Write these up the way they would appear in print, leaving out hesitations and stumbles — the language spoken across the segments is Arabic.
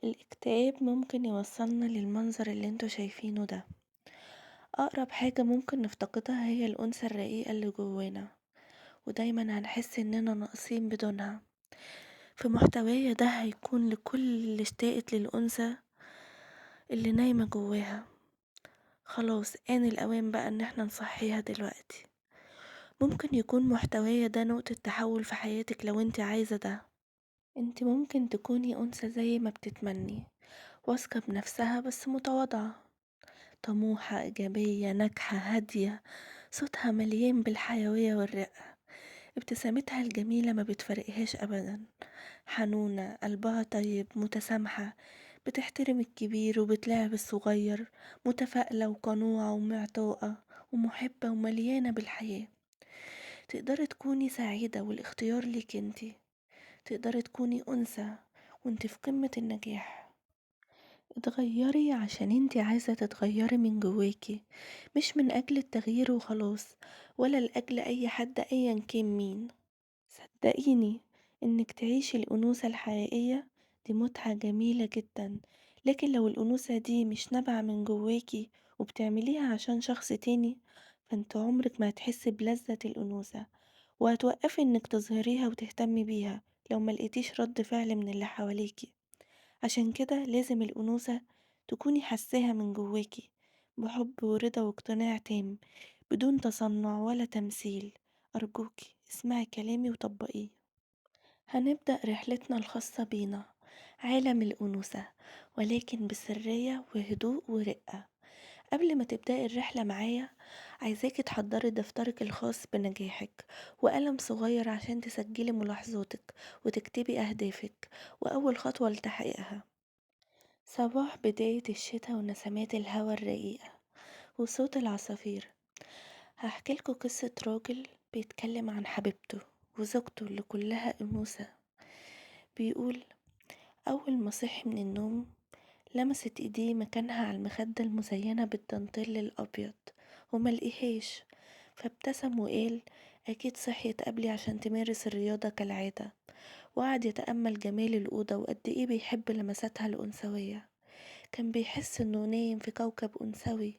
الاكتئاب ممكن يوصلنا للمنظر اللي انتوا شايفينه ده. أقرب حاجة ممكن نفتقدها هي الأنثى الرقيقة اللي جوانا، ودايما هنحس إننا ناقصين بدونها. في محتوايا ده هيكون لكل اللي اشتاقت للأنثى اللي نايمة جواها. خلاص آن الأوان بقى إن احنا نصحيها دلوقتي. ممكن يكون محتوايا ده نقطة تحول في حياتك لو انت عايزة ده. انت ممكن تكوني أنثى زي ما بتتمني، واثقة بنفسها بس متواضعة، طموحة إيجابية ناجحة هادية، صوتها مليان بالحيوية والرقة، ابتسامتها الجميلة ما بتفرقهاش أبدا، حنونة قلبها طيب متسامحة، بتحترم الكبير وبتلاعب الصغير، متفائلة وقنوعة ومعطاءة ومحبة ومليانة بالحياة. تقدري تكوني سعيدة والاختيار ليك انتي، تقدري تكوني أنثى وانتي في قمة النجاح. اتغيري عشان انتي عايزة تتغيري من جواكي، مش من أجل التغيير وخلاص، ولا لأجل أي حد أيا كان مين. صدقيني، انك تعيشي الأنوثة الحقيقية دي متعة جميلة جدا، لكن لو الأنوثة دي مش نابعة من جواكي وبتعمليها عشان شخص تاني، فانت عمرك ما هتحسي بلذة الأنوثة، وهتوقفي انك تظهريها وتهتمي بيها لو ما لقيتيش رد فعل من اللي حواليكي. عشان كده لازم الأنوثة تكوني حساها من جواكي، بحب ورضا واقتناع تام، بدون تصنع ولا تمثيل. أرجوكي اسمعي كلامي وطبقيه. هنبدأ رحلتنا الخاصة بينا، عالم الأنوثة، ولكن بسرية وهدوء ورقة. قبل ما تبدأي الرحلة معايا، عايزاكي تحضري دفترك الخاص بنجاحك وقلم صغير عشان تسجلي ملاحظاتك وتكتبي أهدافك وأول خطوة لتحقيقها. صباح بداية الشتاء ونسمات الهوا الرقيقة وصوت العصافير. هحكيلكوا قصة راجل بيتكلم عن حبيبته وزوجته اللي كلها أنوثة. بيقول: أول ما صحي من النوم لمست ايديه مكانها على المخدة المزينة بالدانتيل الأبيض وملقيهاش، فابتسم وقال: أكيد صحيت قبلي عشان تمارس الرياضة كالعادة. وقعد يتأمل جمال الأوضة وقد ايه بيحب لمساتها الأنثوية. كان بيحس انه نايم في كوكب أنثوي.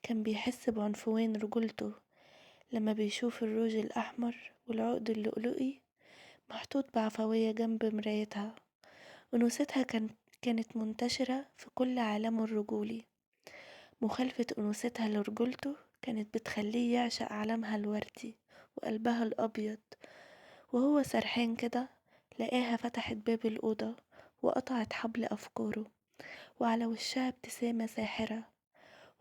كان بيحس بعنفوان رجولته لما بيشوف الروج الأحمر والعقد اللؤلؤي محطوط بعفوية جنب مرايتها. أنوثتها كانت منتشرة في كل عالمه الرجولي. مخالفة أنوثتها لرجولته كانت بتخليه يعشق عالمها الوردي وقلبها الأبيض. وهو سرحان كده لقاها فتحت باب الأوضة وقطعت حبل أفكاره، وعلى وشها ابتسامة ساحرة،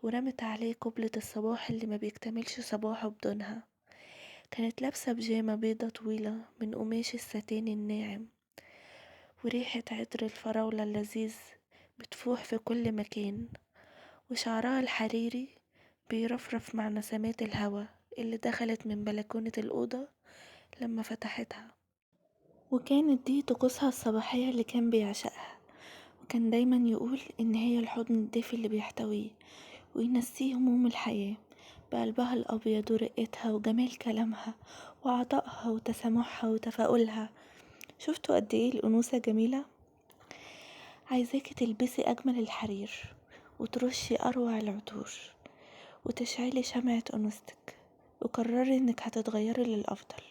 ورمت عليه قبلة الصباح اللي ما بيكتملش صباحه بدونها. كانت لابسة بيجامة بيضة طويلة من قماش الستان الناعم، وريحة عطر الفراولة اللذيذ بتفوح في كل مكان، وشعرها الحريري بيرفرف مع نسمات الهوا اللي دخلت من بلكونة الأوضة لما فتحتها. وكانت دي طقوسها الصباحية اللي كان بيعشقها، وكان دايما يقول إن هي الحضن الدافي اللي بيحتويه وينسيه هموم الحياة بقلبها الأبيض ورقتها وجمال كلامها وعطائها وتسامحها وتفاؤلها. شفتوا قد ايه الأنوثة جميلة؟ عايزاكي تلبسي أجمل الحرير وترشي أروع العطور وتشعلي شمعة أنوثتك، وقرري انك هتتغيري للأفضل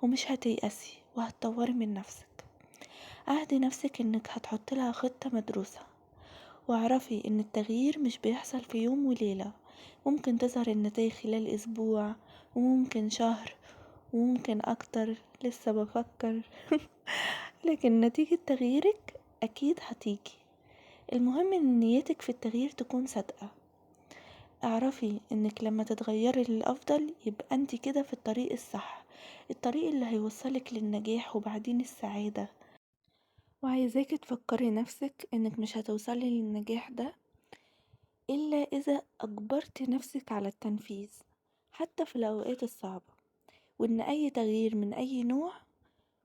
ومش هتيأسي وهتطوري من نفسك. عهدي نفسك انك هتحطي لها خطة مدروسة، واعرفي ان التغيير مش بيحصل في يوم وليلة. ممكن تظهر النتائج خلال اسبوع، وممكن شهر، وممكن اكتر، لسه بفكر. لكن نتيجة تغييرك اكيد هتيجي. المهم ان نيتك في التغيير تكون صادقة. اعرفي انك لما تتغيري للأفضل يبقى انت كده في الطريق الصح، الطريق اللي هيوصلك للنجاح وبعدين السعادة. وعايزاكي تفكري نفسك انك مش هتوصلي للنجاح ده إلا إذا أجبرت نفسك على التنفيذ حتى في الأوقات الصعبة، وإن أي تغيير من أي نوع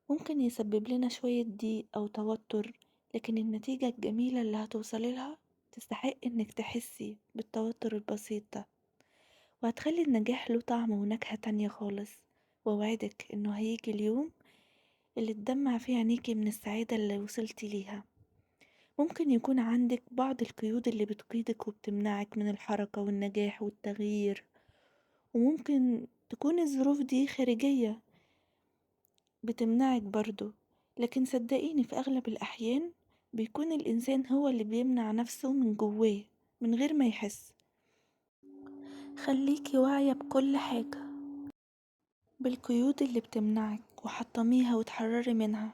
ممكن يسبب لنا شوية ضيق أو توتر، لكن النتيجة الجميلة اللي هتوصلي لها تستحق إنك تحسي بالتوتر البسيط ده، وهتخلي النجاح له طعم ونكهة تانية خالص. ووعدك إنه هيجي اليوم اللي تدمع فيه عينيكي من السعادة اللي وصلتي ليها. ممكن يكون عندك بعض القيود اللي بتقيدك وبتمنعك من الحركة والنجاح والتغيير، وممكن تكون الظروف دي خارجية بتمنعك برضو، لكن صدقيني في أغلب الأحيان بيكون الإنسان هو اللي بيمنع نفسه من جواه من غير ما يحس. خليكي واعية بكل حاجة، بالقيود اللي بتمنعك، وحطميها وتحرري منها،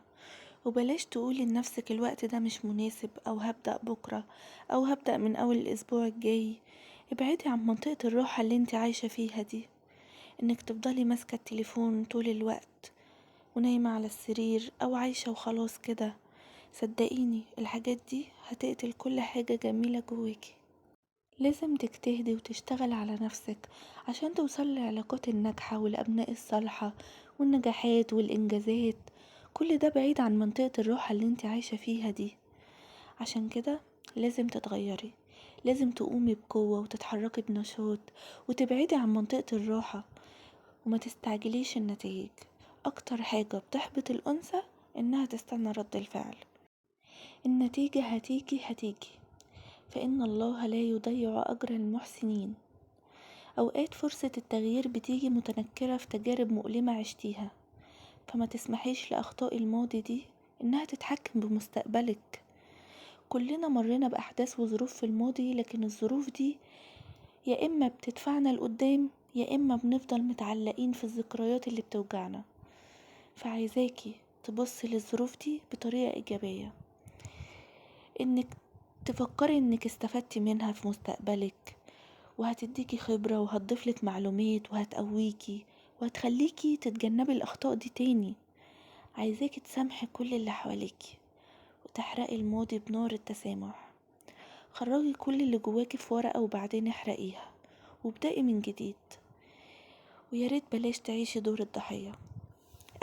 وبلاش تقولي لنفسك الوقت ده مش مناسب، أو هبدأ بكرة، أو هبدأ من أول الأسبوع الجاي. ابعدي عن منطقة الراحة اللي انت عايشة فيها دي، انك تفضلي ماسكة التليفون طول الوقت ونايمة على السرير أو عايشة وخلاص كده. صدقيني الحاجات دي هتقتل كل حاجة جميلة جواكي. لازم تجتهدي وتشتغل على نفسك عشان توصلي للعلاقات الناجحة والأبناء الصالحة والنجاحات والإنجازات. كل ده بعيد عن منطقة الراحة اللي انت عايشة فيها دي. عشان كده لازم تتغيري، لازم تقومي بقوة وتتحركي بنشاط وتبعدي عن منطقة الراحة، وما تستعجليش النتائج. أكتر حاجة بتحبط الأنثى إنها تستنى رد الفعل. النتيجة هتيجي، فإن الله لا يضيع أجر المحسنين. أوقات فرصة التغيير بتيجي متنكرة في تجارب مؤلمة عشتيها، فما تسمحيش لأخطاء الماضي دي إنها تتحكم بمستقبلك. كلنا مرينا بأحداث وظروف في الماضي، لكن الظروف دي يا إما بتدفعنا لقدام يا إما بنفضل متعلقين في الذكريات اللي بتوجعنا. فعايزاكي تبصي للظروف دي بطريقة إيجابية، إنك تفكري إنك استفدتي منها في مستقبلك، وهتديكي خبرة وهتضيفلك معلومات وهتقويكي وهتخليكي تتجنبي الأخطاء دي تاني. عايزاكي تسامحي كل اللي حواليكي وتحرقي الماضي بنار التسامح. خرجي كل اللي جواكي في ورقة وبعدين احرقيها وابدأي من جديد. وياريت بلاش تعيشي دور الضحية،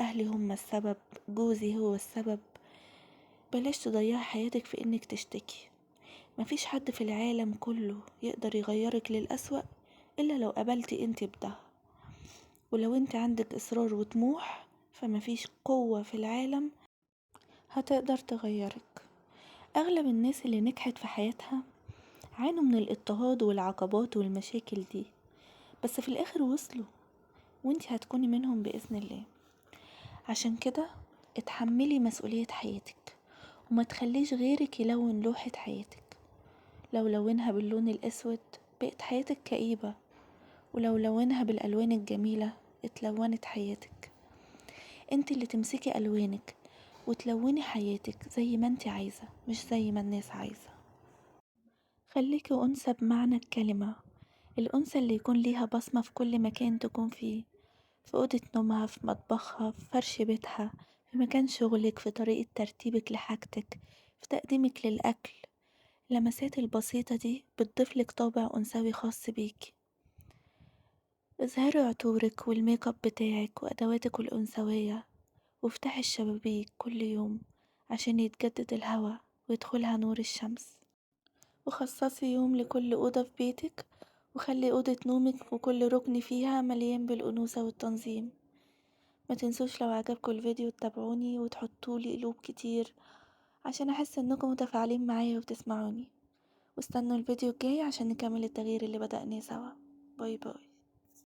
أهلي هم السبب، جوزي هو السبب. بلاش تضيعي حياتك في إنك تشتكي. مفيش حد في العالم كله يقدر يغيرك للأسوأ إلا لو قبلتي انت بده. ولو انت عندك إصرار وطموح فمفيش قوة في العالم هتقدر تغيرك. أغلب الناس اللي نجحت في حياتها عانوا من الاضطهاد والعقبات والمشاكل دي، بس في الآخر وصلوا، وانت هتكوني منهم بإذن الله. عشان كده اتحملي مسؤولية حياتك، وما تخليش غيرك يلون لوحة حياتك. لو لونها باللون الأسود بقت حياتك كئيبة، ولو لونها بالألوان الجميلة اتلونت حياتك. انت اللي تمسكي ألوانك وتلوني حياتك زي ما انت عايزة، مش زي ما الناس عايزة. خليكي أنثى بمعنى الكلمة، الأنثى اللي يكون ليها بصمة في كل مكان تكون فيه، في أوضة نومها، في مطبخها، في فرش بيتها، في مكان شغلك، في طريقة ترتيبك لحاجتك، في تقديمك للأكل. اللمسات البسيطة دي بتضيفلك طابع أنثوي خاص بيكي. اظهري عطورك والميك اب بتاعك وأدواتك الأنثوية، وافتحي الشبابيك كل يوم عشان يتجدد الهوا ويدخلها نور الشمس. وخصصي يوم لكل أوضة في بيتك، وخلي أوضة نومك وكل ركن فيها مليان بالأنوثة والتنظيم. ما تنسوش لو عجبكم الفيديو تتابعوني وتحطولي قلوب كتير عشان أحس انكم متفاعلين معايا وبتسمعوني. واستنوا الفيديو الجاي عشان نكمل التغيير اللي بدأناه سوا. باي باي.